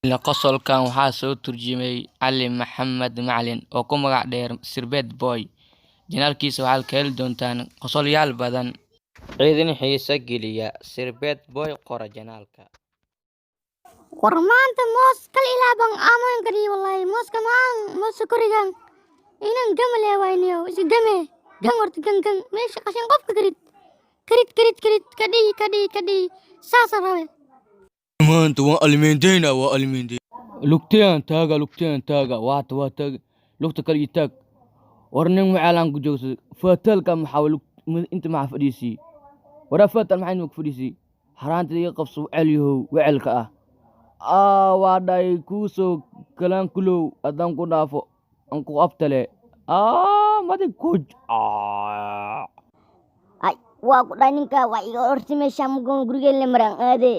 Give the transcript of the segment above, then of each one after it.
qosolkan waxaa soo turjumay Cali Maxamed Macalin oo ku magac dheer Sirbeed Boy. Janaalkiisa waxaad ka heli doontaan qosolyaal badan. Ciidin xiisa geliya Sirbeed Boy qora janaalka. war maanta moos kal ilaa baan aaman kari wallahi mooska maan moos korigan inaan gamale wayniyo isi game gan warta gan meesha qashin qofka karid kadhi saasa rawe maanta waa alimeendeyna lugteen taaga waa taag lugta kale taag warnin macaalan ku joogso fatalka maxaa inta maxaa fadhiisi wara fatal maxaa ku fadhiisi haraanta iga qabso celiyow wecelka waa dhay kuuso kalaan kulow adan ku dhaafo an ku aftale madig kuj ay waa ku dhaninka waa iga orti meesha mugon gurigeena maran aade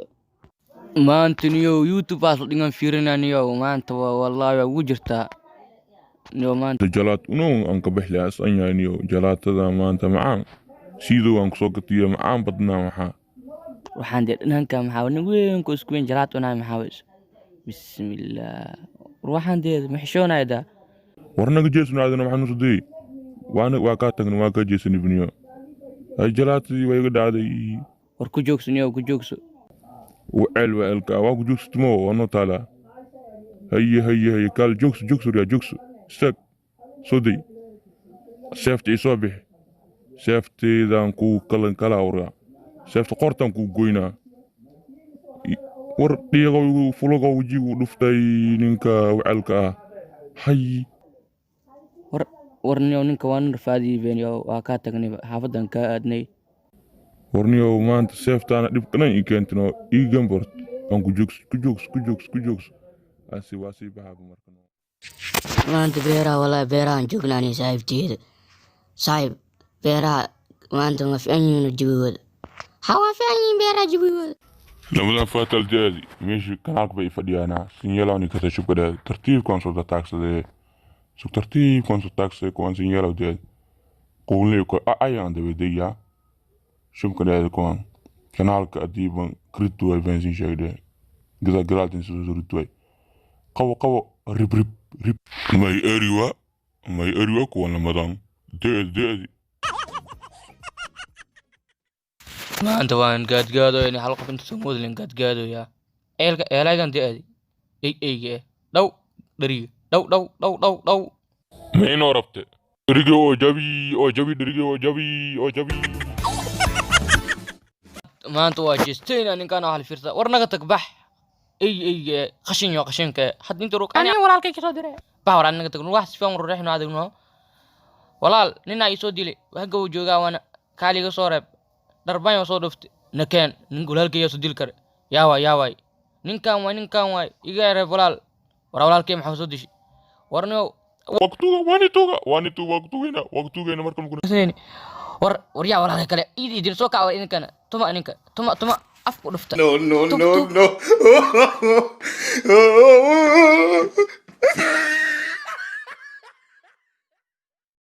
maanta niyo YouTube aas dhigan fiirinaniyo maanta wallahi waa ugu jirtaa niyo maanta jalaat aan ka bixlaa asanyaniyo jalaatada maanta macaan sidoo aan kusoo gatiyo macaan badnaa maxaa waxaan dhananka maxaa nin weyn ku isku weyn jalaat maxaa bismillah waxaan maxshoonayda warnaga jeesnaadana maxaa nusday waa ka tagna waa ka jeesani biniyo ay jalaatadii way iga dhacday war ku joogso وعلك واقو جوكس تمو ونو تالا هي قال جوكس يا جوكس استك صدي سيفتي صبح سيفتي دانكو كلا ورا سيفتي قرطانكو غوينا ور ديغو فلوغو جيغو دفتاي نينكا وعلك هي ورنيو نينكا وان رفادي بينيو واكا تغني حافظان كا ادني warniyo maanta seeftaana dhibkanan ii keentino ii gambort aan ku joogs asi waa sii baxaagu markan maanta beeraha wallahi beerahan joognaani saaxiibteeda saaxiib beeraha maanta ma fiican yihiin jibigooda waa fiican yihiin beeraha jibigooda lamadan fatal jaadi meeshii kanaaq bay fadhiyaanaa sinyalaani kasa shubkadhaad tartiibkaan soo taagsadee tartiibkaan soo taagsadee kuwaan sinyalaw jaadi quulnay ko ayaan dabadeeyaa شوف كده كمان كنالك أديبا كريتو أي بنزين شايده جدا جرالتين سوزورتوي قوة ريب ما يأريوا كون لمدان دي ما أنت وين قادو يعني حلقة بنت سمود لين قادو يا إيه كان دي إيه دو دري دو ما إنه رفته دريجي أو جبي ما أنت واجستين أنا كان أهل فرصة ورنا تكبح أي خشين حد أنت روك أنا ولا الكيك صدره باور أنا تقول واحد فيهم نروح نادقنا ولا نينا يسودي لي وهجو جوجا وأنا كالي قصورب دربان يصادفت نكان نقول هالكي يسودي الكر يا واي نكان واي يجار ولا الكي محفوظ ورنو وقتو هنا مركم كنا وريا ولا كلا إيدي سوكا وإن كان تما أفكر دفتا no